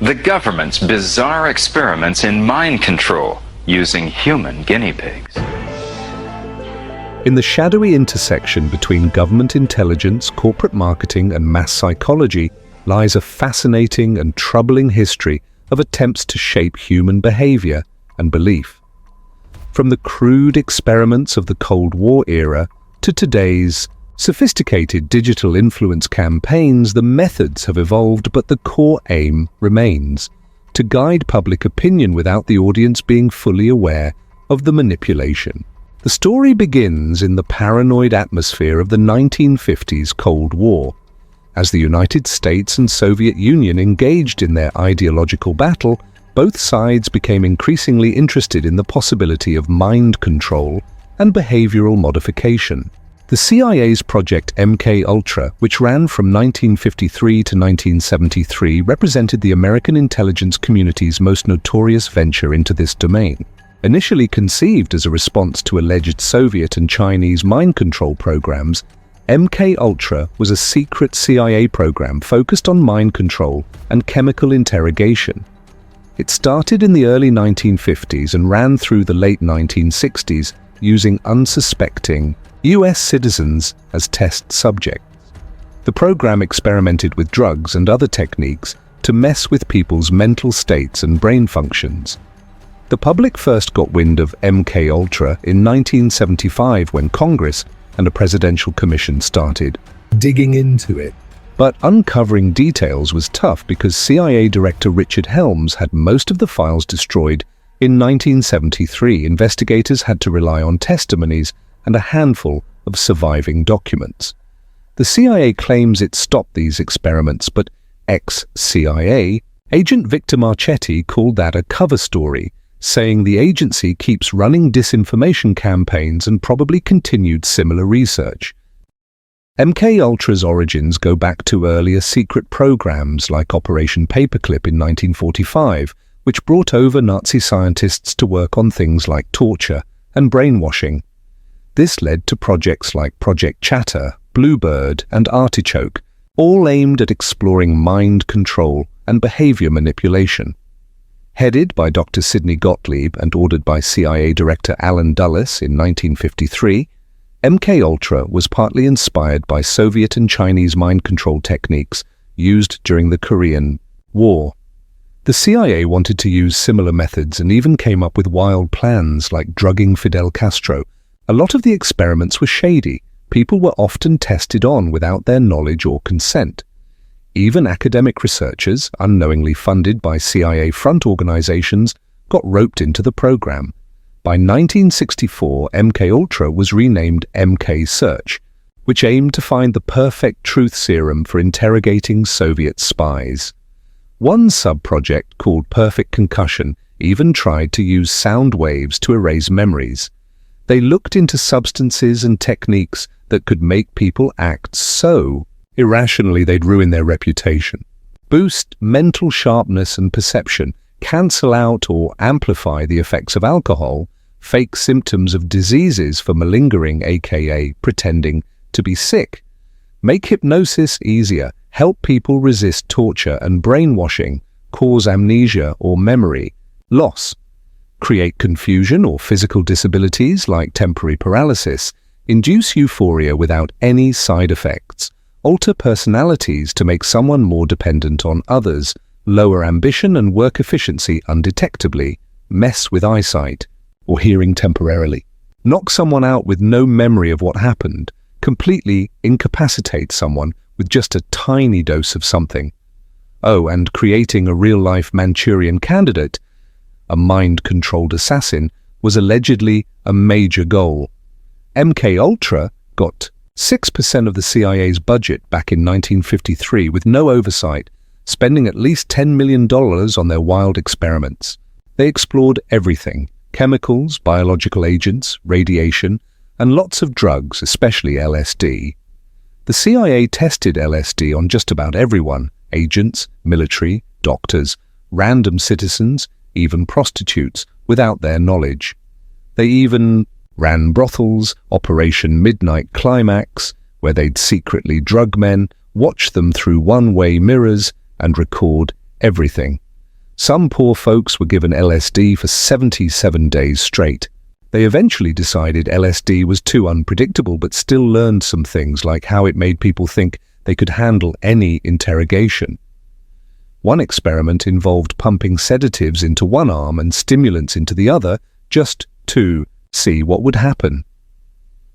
The government's bizarre experiments in mind control using human guinea pigs. In the shadowy intersection between government intelligence, corporate marketing, and mass psychology lies a fascinating and troubling history of attempts to shape human behavior and belief. From the crude experiments of the Cold War era to today's sophisticated digital influence campaigns, the methods have evolved, but the core aim remains: to guide public opinion without the audience being fully aware of the manipulation. The story begins in the paranoid atmosphere of the 1950s Cold War. As the United States and Soviet Union engaged in their ideological battle, both sides became increasingly interested in the possibility of mind control and behavioral modification. The CIA's Project MK-Ultra, which ran from 1953 to 1973, represented the American intelligence community's most notorious venture into this domain. Initially conceived as a response to alleged Soviet and Chinese mind control programs, MK-Ultra was a secret CIA program focused on mind control and chemical interrogation. It started in the early 1950s and ran through the late 1960s, using unsuspecting US citizens as test subjects. The program experimented with drugs and other techniques to mess with people's mental states and brain functions. The public first got wind of MK-Ultra in 1975 when Congress and a presidential commission started digging into it. But uncovering details was tough because CIA Director Richard Helms had most of the files destroyed in 1973. Investigators had to rely on testimonies and a handful of surviving documents. The CIA claims it stopped these experiments, but ex-CIA agent Victor Marchetti called that a cover story, saying the agency keeps running disinformation campaigns and probably continued similar research. MK-Ultra's origins go back to earlier secret programs like Operation Paperclip in 1945, which brought over Nazi scientists to work on things like torture and brainwashing. This led to projects like Project Chatter, Bluebird, and Artichoke, all aimed at exploring mind control and behavior manipulation. Headed by Dr. Sidney Gottlieb and ordered by CIA Director Allen Dulles in 1953, MK-Ultra was partly inspired by Soviet and Chinese mind control techniques used during the Korean War. The CIA wanted to use similar methods and even came up with wild plans like drugging Fidel Castro. A lot of the experiments were shady. People were often tested on without their knowledge or consent. Even academic researchers, unknowingly funded by CIA front organizations, got roped into the program. By 1964, MK-Ultra was renamed MK-Search, which aimed to find the perfect truth serum for interrogating Soviet spies. One sub-project called Perfect Concussion even tried to use sound waves to erase memories. They looked into substances and techniques that could make people act so irrationally they'd ruin their reputation, boost mental sharpness and perception, cancel out or amplify the effects of alcohol, fake symptoms of diseases for malingering, aka pretending to be sick, make hypnosis easier, help people resist torture and brainwashing, cause amnesia or memory loss, create confusion or physical disabilities like temporary paralysis, induce euphoria without any side effects, alter personalities to make someone more dependent on others, lower ambition and work efficiency undetectably, mess with eyesight or hearing temporarily, knock someone out with no memory of what happened, completely incapacitate someone with just a tiny dose of something. Oh, and creating a real-life Manchurian Candidate, a mind-controlled assassin, was allegedly a major goal. MK-Ultra got 6% of the CIA's budget back in 1953 with no oversight, spending at least $10 million on their wild experiments. They explored everything: chemicals, biological agents, radiation, and lots of drugs, especially LSD. The CIA tested LSD on just about everyone: agents, military, doctors, random citizens, even prostitutes, without their knowledge. They even ran brothels, Operation Midnight Climax, where they'd secretly drug men, watch them through one-way mirrors, and record everything. Some poor folks were given LSD for 77 days straight. They eventually decided LSD was too unpredictable, but still learned some things like how it made people think they could handle any interrogation. One experiment involved pumping sedatives into one arm and stimulants into the other just to see what would happen.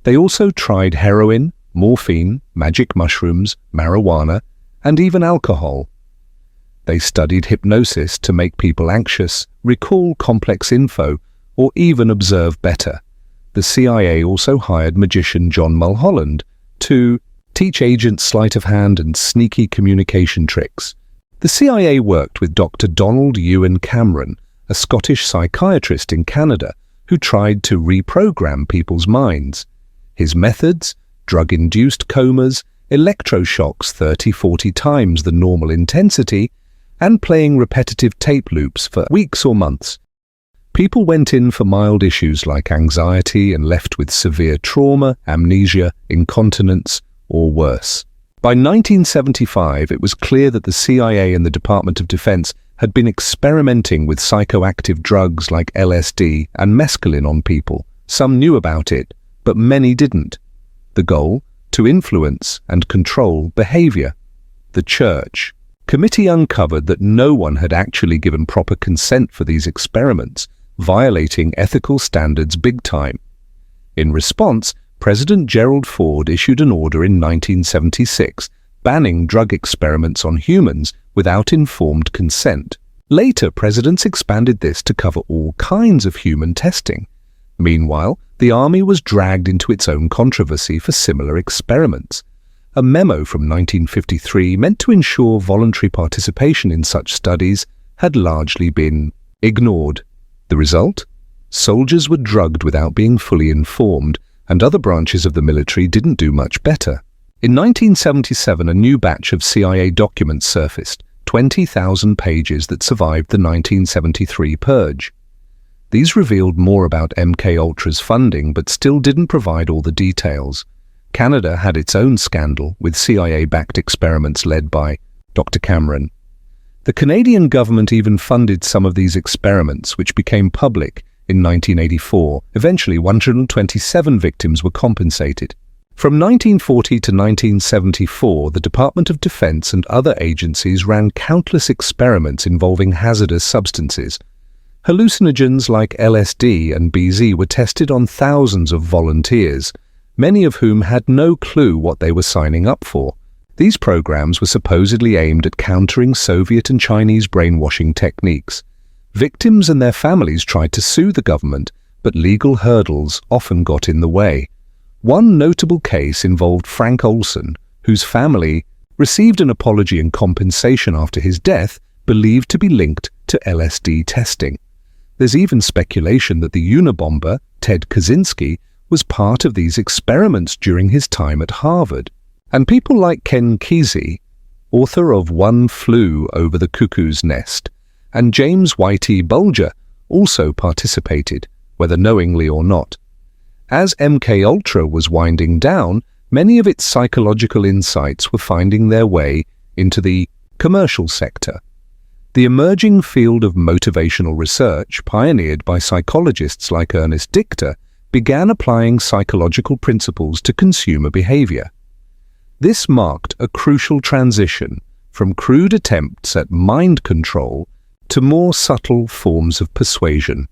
They also tried heroin, morphine, magic mushrooms, marijuana, and even alcohol. They studied hypnosis to make people anxious, recall complex info, or even observe better. The CIA also hired magician John Mulholland to teach agents sleight of hand and sneaky communication tricks. The CIA worked with Dr. Donald Ewan Cameron, a Scottish psychiatrist in Canada, who tried to reprogram people's minds. His methods, drug-induced comas, electroshocks 30-40 times the normal intensity, and playing repetitive tape loops for weeks or months. People went in for mild issues like anxiety and left with severe trauma, amnesia, incontinence, or worse. By 1975, it was clear that the CIA and the Department of Defense had been experimenting with psychoactive drugs like LSD and mescaline on people. Some knew about it, but many didn't. The goal? To influence and control behavior. The Church Committee uncovered that no one had actually given proper consent for these experiments, violating ethical standards big time. In response, President Gerald Ford issued an order in 1976 banning drug experiments on humans without informed consent. Later, presidents expanded this to cover all kinds of human testing. Meanwhile, the Army was dragged into its own controversy for similar experiments. A memo from 1953 meant to ensure voluntary participation in such studies had largely been ignored. The result? Soldiers were drugged without being fully informed, and other branches of the military didn't do much better. In 1977, a new batch of CIA documents surfaced, 20,000 pages that survived the 1973 purge. These revealed more about MKUltra's funding, but still didn't provide all the details. Canada had its own scandal, with CIA-backed experiments led by Dr. Cameron. The Canadian government even funded some of these experiments, which became public in 1984. Eventually, 127 victims were compensated. From 1940 to 1974, the Department of Defense and other agencies ran countless experiments involving hazardous substances. Hallucinogens like LSD and BZ were tested on thousands of volunteers, many of whom had no clue what they were signing up for. These programs were supposedly aimed at countering Soviet and Chinese brainwashing techniques. Victims and their families tried to sue the government, but legal hurdles often got in the way. One notable case involved Frank Olson, whose family received an apology and compensation after his death, believed to be linked to LSD testing. There's even speculation that the Unabomber, Ted Kaczynski, was part of these experiments during his time at Harvard. And people like Ken Kesey, author of One Flew Over the Cuckoo's Nest, and James Whitey Bulger also participated, whether knowingly or not. As MKUltra was winding down, many of its psychological insights were finding their way into the commercial sector. The emerging field of motivational research, pioneered by psychologists like Ernest Dichter, began applying psychological principles to consumer behavior. This marked a crucial transition from crude attempts at mind control to more subtle forms of persuasion.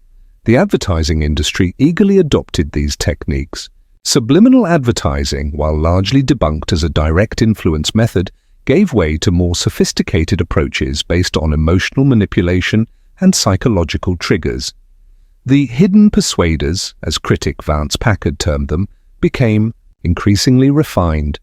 The advertising industry eagerly adopted these techniques. Subliminal advertising, while largely debunked as a direct influence method, gave way to more sophisticated approaches based on emotional manipulation and psychological triggers. The hidden persuaders, as critic Vance Packard termed them, became increasingly refined.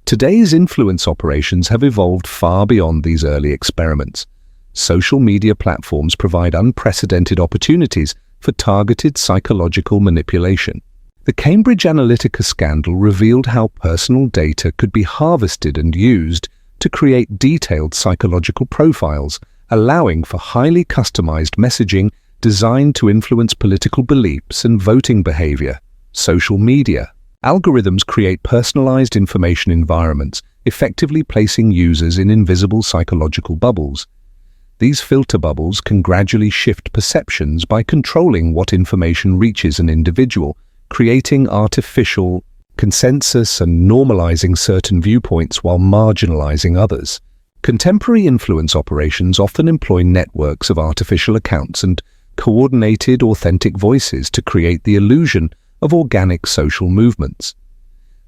Today's influence operations have evolved far beyond these early experiments. Social media platforms provide unprecedented opportunities for targeted psychological manipulation. The Cambridge Analytica scandal revealed how personal data could be harvested and used to create detailed psychological profiles, allowing for highly customized messaging designed to influence political beliefs and voting behavior. Social media algorithms create personalized information environments, effectively placing users in invisible psychological bubbles. These filter bubbles can gradually shift perceptions by controlling what information reaches an individual, creating artificial consensus and normalizing certain viewpoints while marginalizing others. Contemporary influence operations often employ networks of artificial accounts and coordinated authentic voices to create the illusion of organic social movements.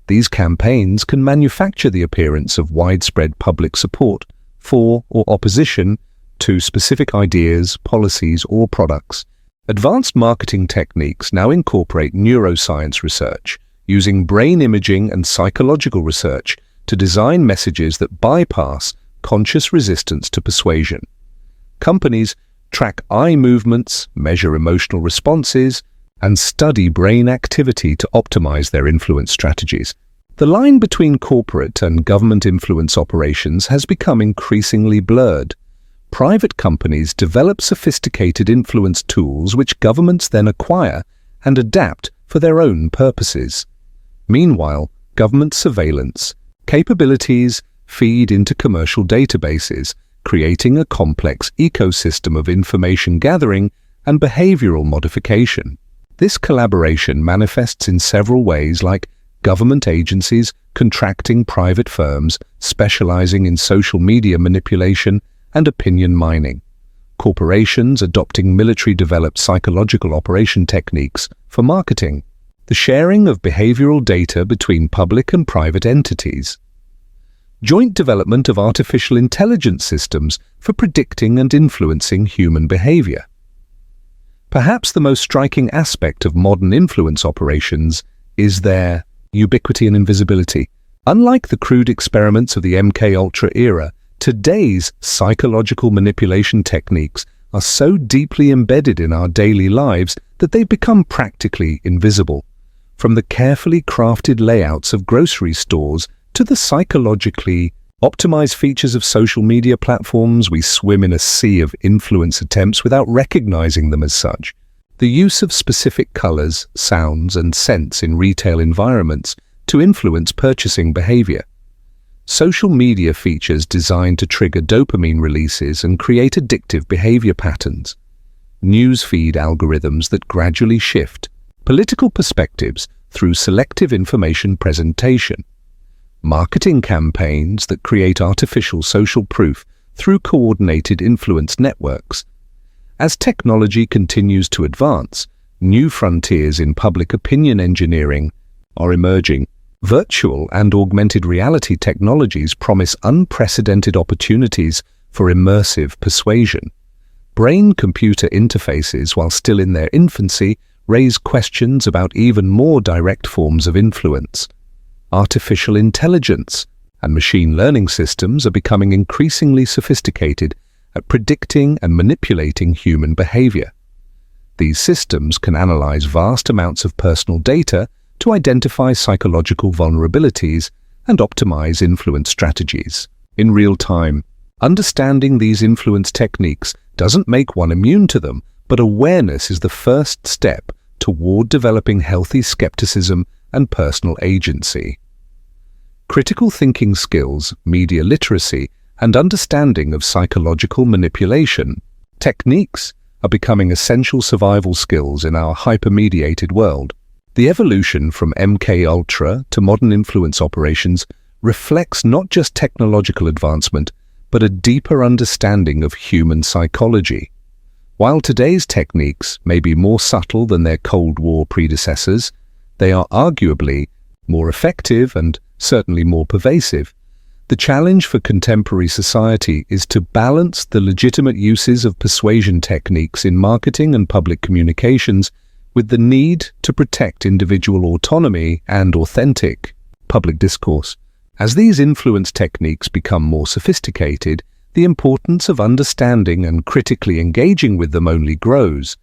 These campaigns can manufacture the appearance of widespread public support for or opposition to specific ideas, policies, or products. Advanced marketing techniques now incorporate neuroscience research, using brain imaging and psychological research to design messages that bypass conscious resistance to persuasion. Companies track eye movements, measure emotional responses, and study brain activity to optimize their influence strategies. The line between corporate and government influence operations has become increasingly blurred. Private companies develop sophisticated influence tools which governments then acquire and adapt for their own purposes. Meanwhile, government surveillance capabilities feed into commercial databases, creating a complex ecosystem of information gathering and behavioral modification. This collaboration manifests in several ways, like government agencies contracting private firms specializing in social media manipulation and opinion mining, corporations adopting military-developed psychological operation techniques for marketing, the sharing of behavioral data between public and private entities, joint development of artificial intelligence systems for predicting and influencing human behavior. Perhaps the most striking aspect of modern influence operations is their ubiquity and invisibility. Unlike the crude experiments of the MKUltra era, today's psychological manipulation techniques are so deeply embedded in our daily lives that they've become practically invisible. From the carefully crafted layouts of grocery stores to the psychologically optimized features of social media platforms, we swim in a sea of influence attempts without recognizing them as such. The use of specific colors, sounds, and scents in retail environments to influence purchasing behavior. Social media features designed to trigger dopamine releases and create addictive behavior patterns. Newsfeed algorithms that gradually shift political perspectives through selective information presentation. Marketing campaigns that create artificial social proof through coordinated influence networks. As technology continues to advance, new frontiers in public opinion engineering are emerging. Virtual and augmented reality technologies promise unprecedented opportunities for immersive persuasion. Brain-computer interfaces, while still in their infancy, raise questions about even more direct forms of influence. Artificial intelligence and machine learning systems are becoming increasingly sophisticated at predicting and manipulating human behavior. These systems can analyze vast amounts of personal data to identify psychological vulnerabilities and optimize influence strategies in real time. Understanding these influence techniques doesn't make one immune to them, but awareness is the first step toward developing healthy skepticism and personal agency. Critical thinking skills, media literacy, and understanding of psychological manipulation techniques are becoming essential survival skills in our hyper-mediated world. The evolution from MKUltra to modern influence operations reflects not just technological advancement, but a deeper understanding of human psychology. While today's techniques may be more subtle than their Cold War predecessors, they are arguably more effective and certainly more pervasive. The challenge for contemporary society is to balance the legitimate uses of persuasion techniques in marketing and public communications with the need to protect individual autonomy and authentic public discourse. As these influence techniques become more sophisticated, the importance of understanding and critically engaging with them only grows.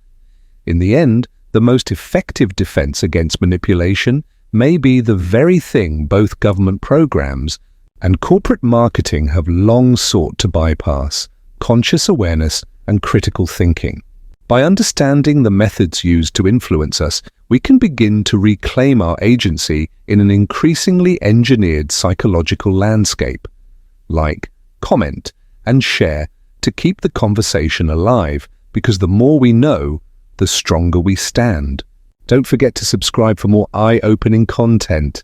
In the end, the most effective defense against manipulation may be the very thing both government programs and corporate marketing have long sought to bypass: conscious awareness and critical thinking. By understanding the methods used to influence us, we can begin to reclaim our agency in an increasingly engineered psychological landscape. Like, comment, and share to keep the conversation alive, because the more we know, the stronger we stand. Don't forget to subscribe for more eye-opening content.